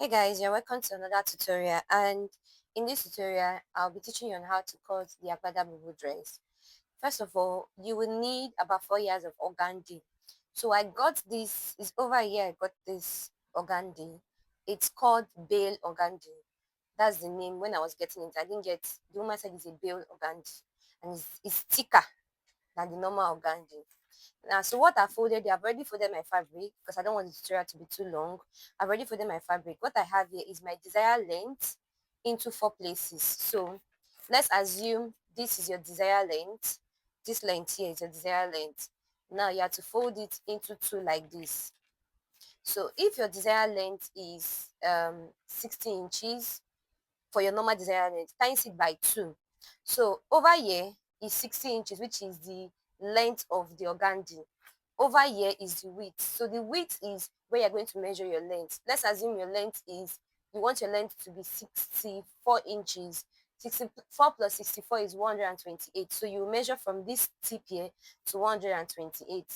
Hey guys, you're welcome to another tutorial, and in this tutorial I'll be teaching you on how to cut the Agbada bubu dress. First of all, you will need about 4 years of organdy. So I got this, it's over a year I got this organdy. It's called bale organdy. That's the name. When I was getting it, I didn't get, the woman said it's a bale organdy, and it's thicker than the normal organdy. Now, so what I folded, I've already folded my fabric because I don't want the tutorial to be too long. I've already folded my fabric. What I have here is my desired length into 4 places. So let's assume this is your desired length. This length here is your desired length. Now you have to fold it into two like this. So if your desired length is 60 inches, for your normal desired length, times it by 2. So over here is 60 inches, which is the length of the organdy. Over here is the width. So the width is where you're going to measure your length. Let's assume your length is, you want your length to be 64 inches. 64 plus 64 is 128. So you measure from this tip here to 128,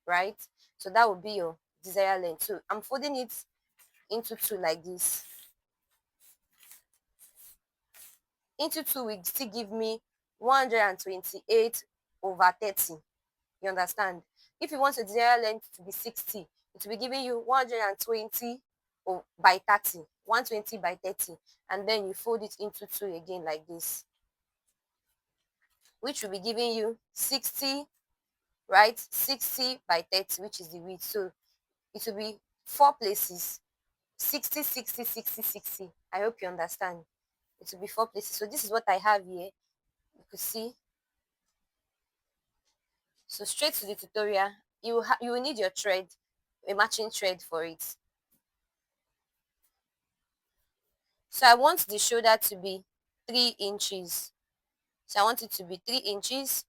right? So that would be your desired length. So I'm folding it into two like this. Into 2 will still give me 128 over 30. You understand? If you want your desired length to be 60, it will be giving you 120 by 30, 120 by 30, and then you fold it into 2 again like this, which will be giving you 60, right? 60 by 30, which is the width. So it will be 4 places, 60, 60, 60, 60. I hope you understand. It will be 4 places. So this is what I have here. You could see. So straight to the tutorial, you will need your thread, a matching thread for it. So I want the shoulder to be 3 inches. So I want it to be 3 inches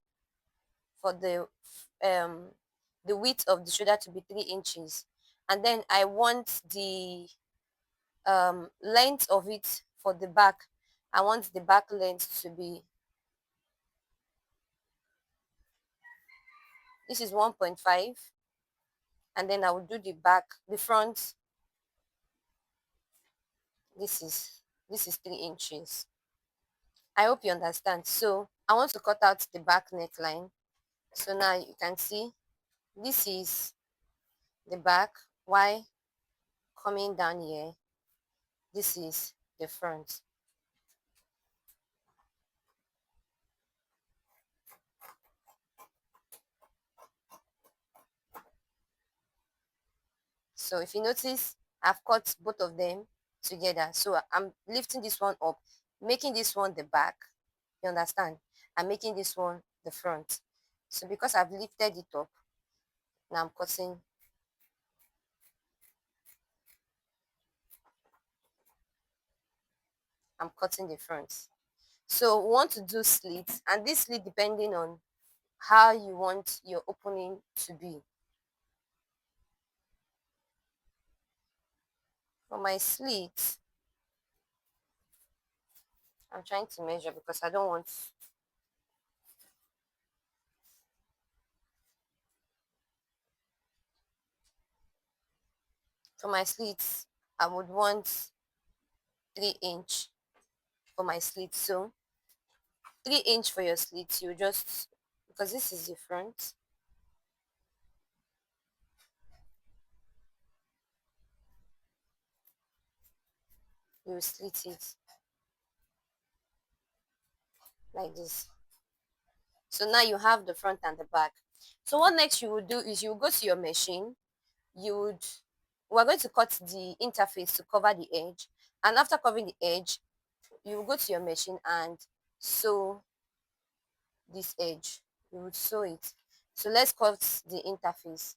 for the width of the shoulder to be 3 inches. And then I want the length of it for the back. I want the back length to be, this is 1.5, and then I will do the back, the front, this is this is 3 inches. I hope you understand. So I want to cut out the back neckline. So now you can see this is the back. Why coming down here? This is the front. So if you notice, I've cut both of them together. So I'm lifting this one up, making this one the back. You understand? I'm making this one the front. So because I've lifted it up, now I'm cutting the front. So we want to do slits, and this slit depending on how you want your opening to be. For my slit, I'm trying to measure because I don't want, for my slits, I would want 3 inch for my slit. So 3 inch for your slit, you just, because this is the front, you slit it like this. So now you have the front and the back. So what next you would do is you would go to your machine, you would, we're going to cut the interface to cover the edge, and after covering the edge, you will go to your machine and sew this edge. You would sew it. So let's cut the interface.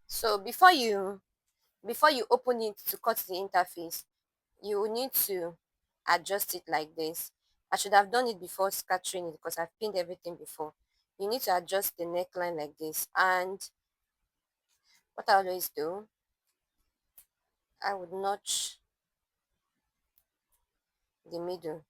So before you open it to cut the interface, you will need to adjust it like this. I should have done it before scattering it because I've pinned everything before. You need to adjust the neckline like this, and what I always do, I would notch the middle.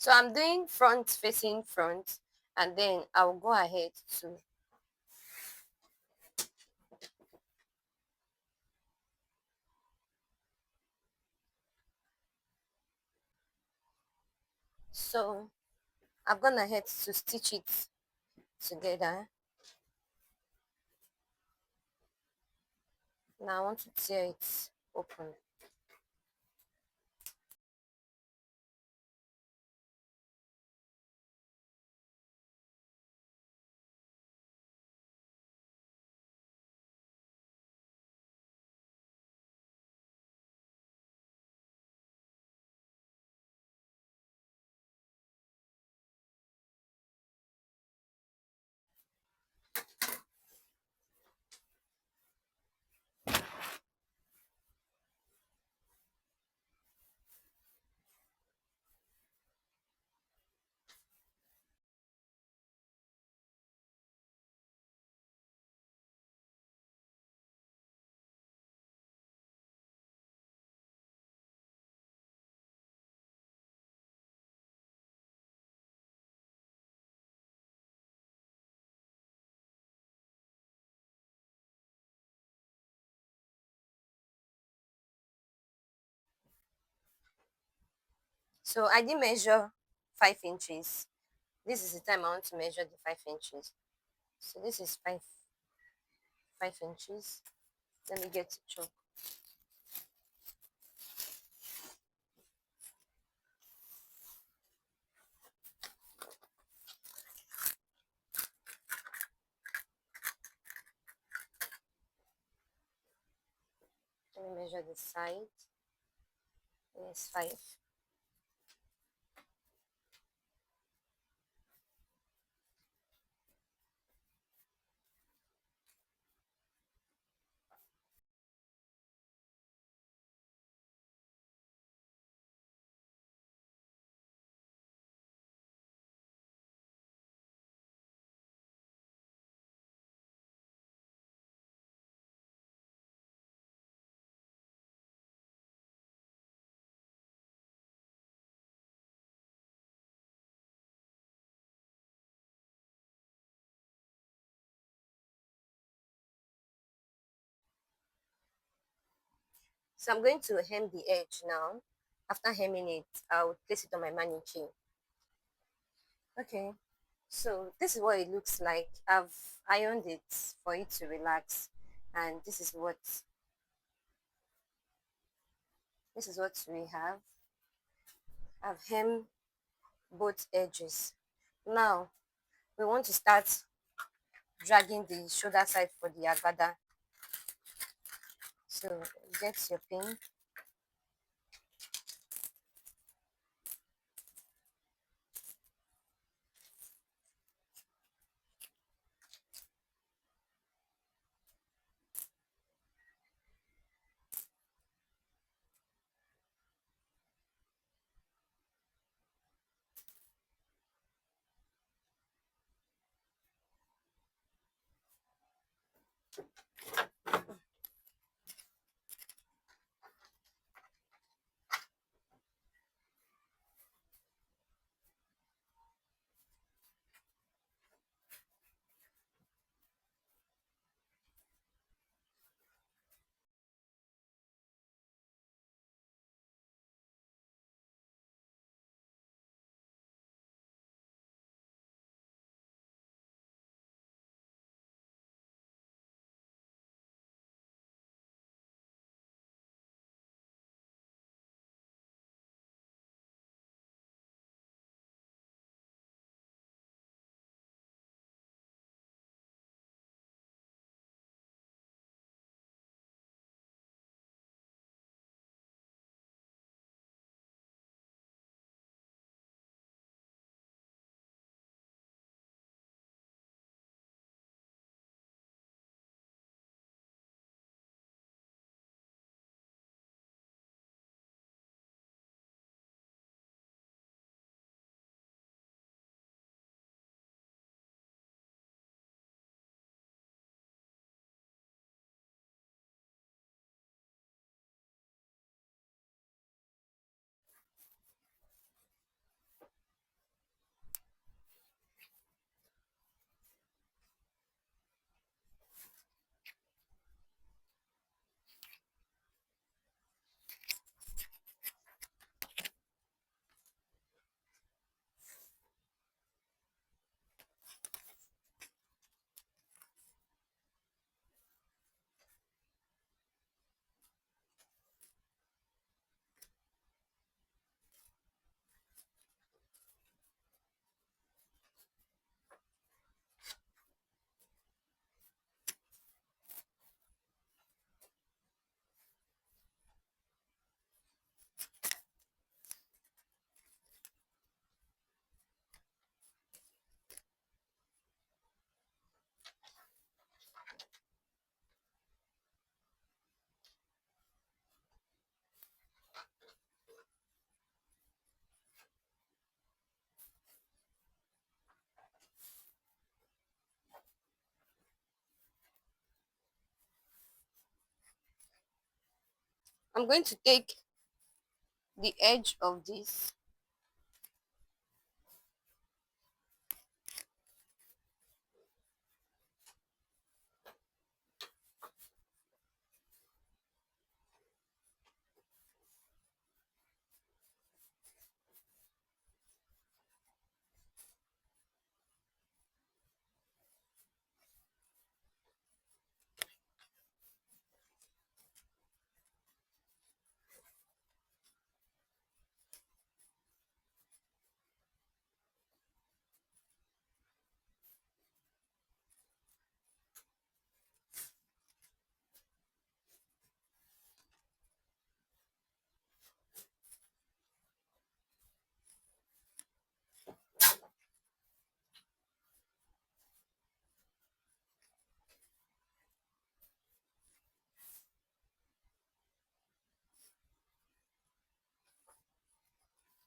So I'm doing front facing front, and then I'll go ahead to so I've gone ahead to stitch it together. Now I want to tear it open. So I did measure 5 inches. This is the time I want to measure the 5 inches. So this is 5 inches. Let me get to chalk. Let me measure the side. Yes, 5. So I'm going to hem the edge now. After hemming it, I'll place it on my mannequin. Okay, so this is what it looks like. I've ironed it for it to relax, and this is what we have. I've hemmed both edges. Now we want to start dragging the shoulder side for the agbada. So get your pin. I'm going to take the edge of this.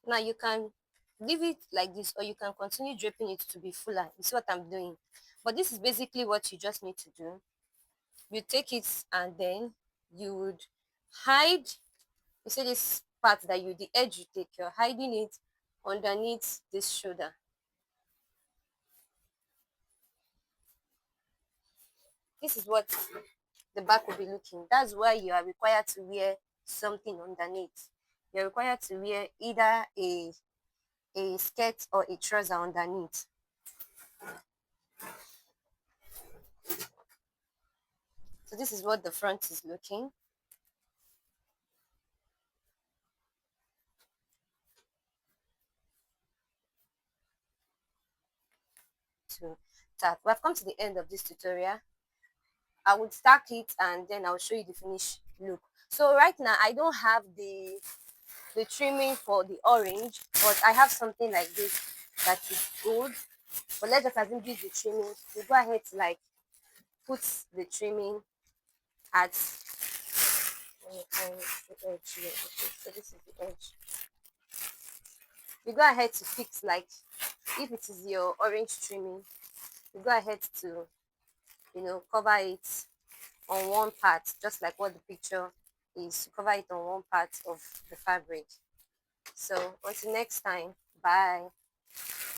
Now you can leave it like this, or you can continue draping it to be fuller. You see what I'm doing? But this is basically what you just need to do. You take it and then you would hide. You see this part that you, the edge you take, you're hiding it underneath this shoulder. This is what the back will be looking. That's why you are required to wear something underneath. You're required to wear either a skirt or a trouser underneath. So this is what the front is looking to tap. We have come to the end of this tutorial. I would stack it and then I'll show you the finished look. So right now I don't have the trimming for the orange, but I have something like this that is gold. But let's just assume this is the trimming. We go ahead to like put the trimming at, let me find the edge here. Okay, so this is the edge. You go ahead to fix, like if it is your orange trimming, you go ahead to, cover it on one part, just like what the picture is. Cover it on one part of the fabric. So until next time, bye.